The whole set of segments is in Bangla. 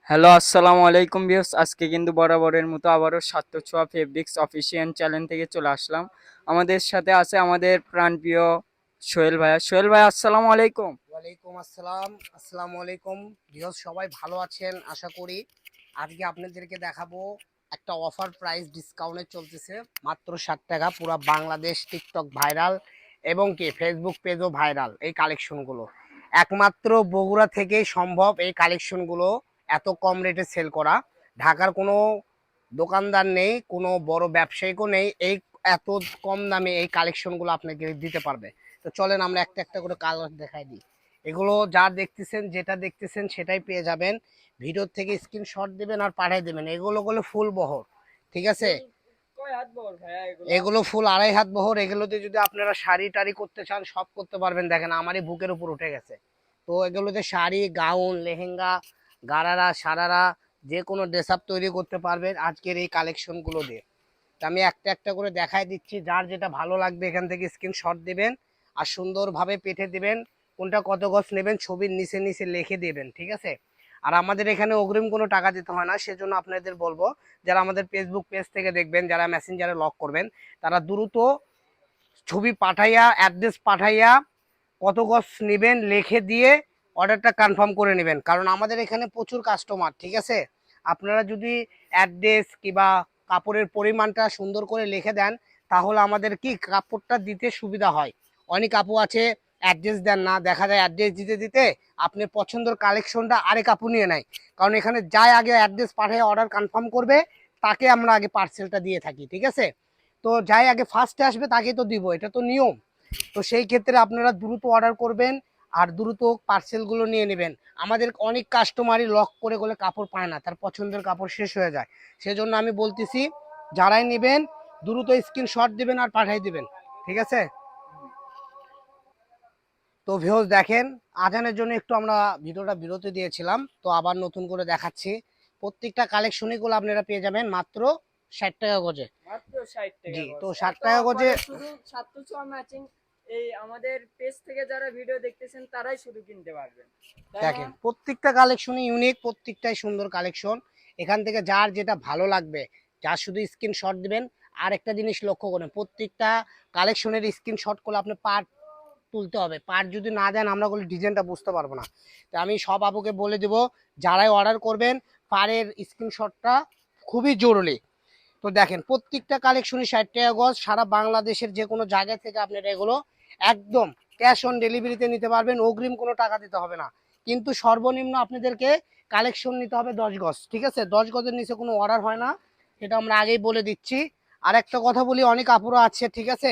হ্যালো, আসসালামু আলাইকুম ভিউয়ার্স। আজকে কিন্তু বরাবরের মতো আবারও সাত্য ছোঁয়া ফেব্রিক্স অফিসিয়াল চ্যানেল থেকে চলে আসলাম। আমাদের সাথে আছে আমাদের প্রাণপ্রিয় সোহেল ভাইয়া। সোহেল ভাই, আসসালামু আলাইকুম। ওয়ালাইকুম আসসালাম। আসসালামু আলাইকুম। ভিউয়ার্স সবাই ভালো আছেন আশা করি। আজকে আপনাদেরকে দেখাবো একটা অফার প্রাইস ডিসকাউন্টে চলতেছে মাত্র 60 টাকা। পুরো বাংলাদেশ টিকটক ভাইরাল এবং কি ফেসবুক পেজও ভাইরাল এই কালেকশনগুলো। একমাত্র বগুড়া থেকেই সম্ভব এই কালেকশনগুলো এত কম রেটে সেল করা। ঢাকার কোনো দোকানদার নেই, কোনো বড় ব্যবসায়িকও নেই এই এত কম দামে এই কালেকশনগুলো আপনাকে দিতে পারবে। তো চলেন আমরা একটা একটা করে কালার দেখাই দিই। এগুলো যা দেখতেছেন, যেটা দেখতেছেন সেটাই পেয়ে যাবেন। ভিডিও থেকে স্ক্রিনশট দিবেন আর পাঠিয়ে দেবেন। এগুলো হলো ফুল বহর, ঠিক আছে? এগুলো ফুল 2.5 হাত বহর। এগুলোতে যদি আপনারা শাড়ি টাড়ি করতে চান সব করতে পারবেন। দেখেন আমারই বুকের উপর উঠে গেছে। তো এগুলোতে শাড়ি, গাউন, লেহেঙ্গা, গারারা, সারারা যে কোনো ড্রেস আপ তৈরি করতে পারবেন আজকের এই কালেকশনগুলো দিয়ে। তো আমি একটা একটা করে দেখাই দিচ্ছি। যার যেটা ভালো লাগবে এখান থেকে স্ক্রিনশট দিবেন আর সুন্দরভাবে পেঠে দিবেন। কোনটা কত গজ নেবেন ছবির নিচে নিচে লিখে দিবেন, ঠিক আছে? আর আমাদের এখানে অগ্রিম কোনো টাকা দিতে হয় না। সেজন্য আপনাদের বলবো, যারা আমাদের ফেসবুক পেজ থেকে দেখবেন, যারা মেসেঞ্জারে লক করবেন, তারা দ্রুত ছবি পাঠাইয়া, অ্যাড্রেস পাঠাইয়া, কত গজ নেবেন লিখে দিয়ে অর্ডারটা কনফার্ম করে নেবেন। কারণ আমাদের এখানে প্রচুর কাস্টমার, ঠিক আছে? আপনারা যদি অ্যাড্রেস কিংবা কাপড়ের পরিমাণটা সুন্দর করে লিখে দেন তাহলে আমাদের কি কাপড়টা দিতে সুবিধা হয়। অনেক আপু আছে অ্যাড্রেস দেন না, দেখা যায় অ্যাড্রেস দিতে দিতে আপনার পছন্দের কালেকশনটা আরেক আপু নিয়ে নেয়। কারণ এখানে যাই আগে অ্যাড্রেস পাঠিয়ে অর্ডার কনফার্ম করবে তাকে আমরা আগে পার্সেলটা দিয়ে থাকি, ঠিক আছে? তো যাই আগে ফার্স্টে আসবে তাকে তো দিব, এটা তো নিয়ম। তো সেই ক্ষেত্রে আপনারা দ্রুত অর্ডার করবেন আর দ্রুত পার্সেলগুলো নিয়ে নেবেন। আমাদের অনেক কাস্টমারই লক করে গেলে কাপড় পায় না, তার পছন্দের কাপড় শেষ হয়ে যায়। সেজন্য আমি বলতেছি, যারাই নেবেন দ্রুত স্ক্রিনশট দিবেন আর পাঠিয়ে দিবেন, ঠিক আছে? তো ভিউয়ার্স দেখেন, আজানের জন্য একটু আমরা ভিডিওটা বিরতি দিয়েছিলাম, তো আবার নতুন করে দেখাচ্ছি। প্রত্যেকটা কালেকশনই গুলো আপনারা পেয়ে যাবেন মাত্র 60 টাকা গজে। মাত্র 60 টাকা জি, গজ। তো এত 60 টাকা গজে। অফারে শুধু সাত্য ছোঁয়া ম্যাচিং এই আমাদের পেজ থেকে যারা ভিডিও দেখতেছেন তারাই শুধু কিনতে পারবেন, তাই না? দেখেন প্রত্যেকটা কালেকশনই ইউনিক, প্রত্যেকটাই সুন্দর কালেকশন। এখান থেকে যার যেটা ভালো লাগবে, যার শুধু স্ক্রিনশট দিবেন। আর একটা জিনিস লক্ষ্য করেন, প্রত্যেকটা কালেকশনের স্ক্রিনশট করলে আপনি পার্ট তুলতে হবে। পার্ট যদি না দেন আমরা বলি ডিজাইনটা বুঝতে পারবো না। তো আমি সব আপুকে বলে দেবো, যারাই অর্ডার করবেন পারের স্ক্রিনশটটা খুবই জরুরি। তো দেখেন প্রত্যেকটা কালেকশনই 60 টাকা গজ। সারা বাংলাদেশের যে কোনো জায়গা থেকে আপনারা এগুলো একদম ক্যাশ অন ডেলিভারিতে নিতে পারবেন, অগ্রিম কোনো টাকা দিতে হবে না। কিন্তু সর্বনিম্ন আপনাদেরকে কালেকশন নিতে হবে 10 গজ, ঠিক আছে? 10 গজের নিচে কোনো অর্ডার হয় না, এটা আমরা আগেই বলে দিচ্ছি। আর একটা কথা বলি, অনেক আপুরা আছে, ঠিক আছে,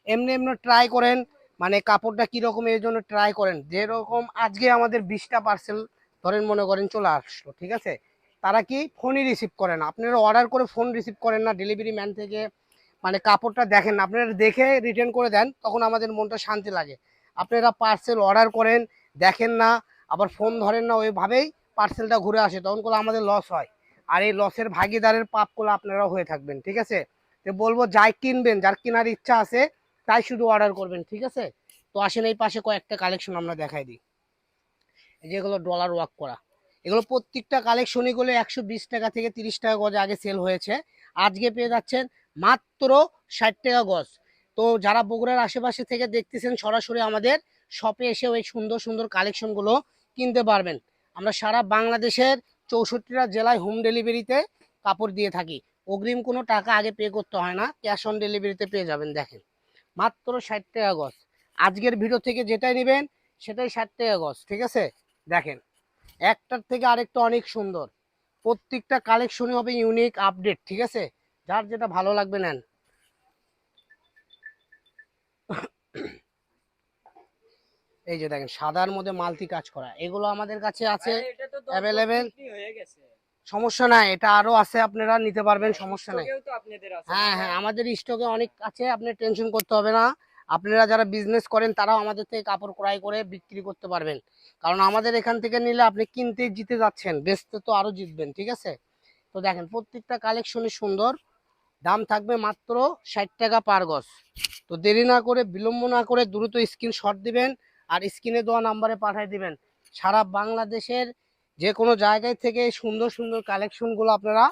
এমনি এমনি ট্রাই করেন, মানে কাপড়টা কিরকম এর জন্য ট্রাই করেন। যেরকম আজকে আমাদের 20টা পার্সেল ধরেন মনে করেন চলে আসলো, ঠিক আছে, তারা কি ফোনই রিসিভ করে না। আপনারা অর্ডার করে ফোন রিসিভ করেন না, ডেলিভারি ম্যান থেকে মানে কাপড়টা দেখেন না, আপনারা দেখে রিটার্ন করে দেন, তখন আমাদের মনটা শান্তি লাগে। আপনারা পার্সেল অর্ডার করেন, দেখেন না, আবার ফোন ধরেন না, ওইভাবেই পার্সেলটা ঘুরে আসে, তখন করে আমাদের লস হয়। আর এই লসের ভাগিদারের পাপগুলো আপনারা হয়ে থাকবেন, ঠিক আছে? তো বলবো যাই কিনবেন, যার কেনার ইচ্ছা আছে তাই শুধু অর্ডার করবেন, ঠিক আছে? তো আসেন এই পাশে কয়েকটা কালেকশন আমরা দেখাই দিই। যেগুলো ডলার ওয়ার্ক করা, এগুলো প্রত্যেকটা কালেকশনই গুলো 120 টাকা থেকে 30 টাকা গজ আগে সেল হয়েছে। আজকে পেয়ে যাচ্ছেন মাত্র 60 টাকা গজ। তো যারা বগুড়ার আশেপাশে থেকে দেখতেছেন সরাসরি আমাদের শপে এসে ওই সুন্দর সুন্দর কালেকশনগুলো কিনতে পারবেন। আমরা সারা বাংলাদেশের 64টা জেলায় হোম ডেলিভারিতে কাপড় দিয়ে থাকি। অগ্রিম কোনো টাকা আগে পে করতে হয় না, ক্যাশ অন ডেলিভারিতে পেয়ে যাবেন। দেখেন মাত্র 60 টাকা গজ। আজকের ভিডিও থেকে যেটাই নেবেন সেটাই 60 টাকা গজ, ঠিক আছে? দেখেন একটার থেকে আরেকটা অনেক সুন্দর। প্রত্যেকটা কালেকশনই হবে ইউনিক আপডেট, ঠিক আছে? যার যেটা ভালো লাগবে নেন। এই যে দেখেন সাদার মধ্যে মাল্টি কাজ করা, এগুলো আমাদের কাছে আছে ভাইয়া, এটা তো 10 গজ অ্যাভেলেবেল। বিক্রি হয়ে গেছে। সমস্যা নাই, এটা আরো আছে, আপনারা নিতে পারবেন, সমস্যা নাই। স্টকেও তো আপনাদের আছে, না হ্যাঁ ভাই? হ্যাঁ, আমাদের স্টকে অনেক আছে, আপনি টেনশন করতে হবে না। আপনারা যারা বিজনেস করেন তারাও আমাদের থেকে কাপড় ক্রয় করে বিক্রি করতে পারবেন। কারণ আমাদের এখান থেকে নিলে আপনি কিনতেই জিতে যাচ্ছেন, বেচতে তো আরো জিতবেন, ঠিক আছে? তো দেখেন প্রত্যেকটা কালেকশনই সুন্দর। দাম থাকবে মাত্র 60 টাকা পার গজ। তো দেরি না করে, বিলম্ব না করে দ্রুত স্ক্রিনশট দিবেন আর স্ক্রিনে দেওয়া নাম্বারে পাঠিয়ে দিবেন। সারা বাংলাদেশের যে কোনো জায়গায় থেকে এই সুন্দর সুন্দর কালেকশনগুলো আপনারা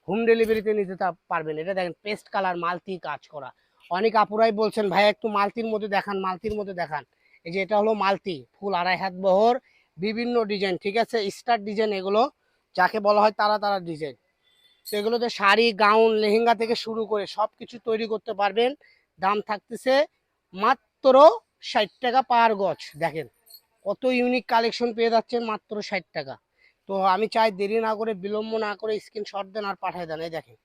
হোম ডেলিভারিতে নিতে পারবেন। এটা দেখেন পেস্ট কালার মালতি কাজ করা। অনেক আপুরাই বলছেন ভাই একটু মালতির মধ্যে দেখান, মালতির মধ্যে দেখান। এই যে এটা হলো মালতি, ফুল 2.5 হাত বহর, বিভিন্ন ডিজাইন, ঠিক আছে, স্টার ডিজাইন এগুলো, যাকে বলা হয় তারা তারা ডিজাইন। সেগুলোতে শাড়ি, গাউন, লেহেঙ্গা থেকে শুরু করে সবকিছু তৈরি করতে পারবেন। দাম থাকতেছে মাত্র 60 টাকা পার গজ। দেখেন কত ইউনিক কালেকশন পেয়ে যাচ্ছেন মাত্র 60 টাকা। তো আমি চাই দেরি না করে, বিলম্ব না করে স্ক্রিনশট দেন আর পাঠিয়ে দেন। এই দেখেন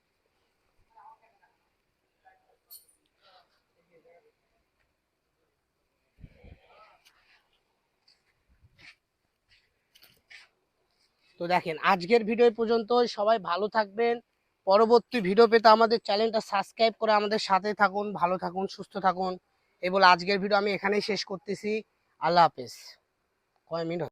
তো দেখেন আজকের ভিডিও পর্যন্ত। সবাই ভালো থাকবেন। পরবর্তী ভিডিও পেতে আমাদের চ্যানেলটা সাবস্ক্রাইব করে আমাদের সাথে থাকুন। ভালো থাকুন, সুস্থ থাকুন। এই বলে আজকের ভিডিও আমি এখানেই শেষ করতেছি। আল্লাহ হাফেজ। কয় মিনিট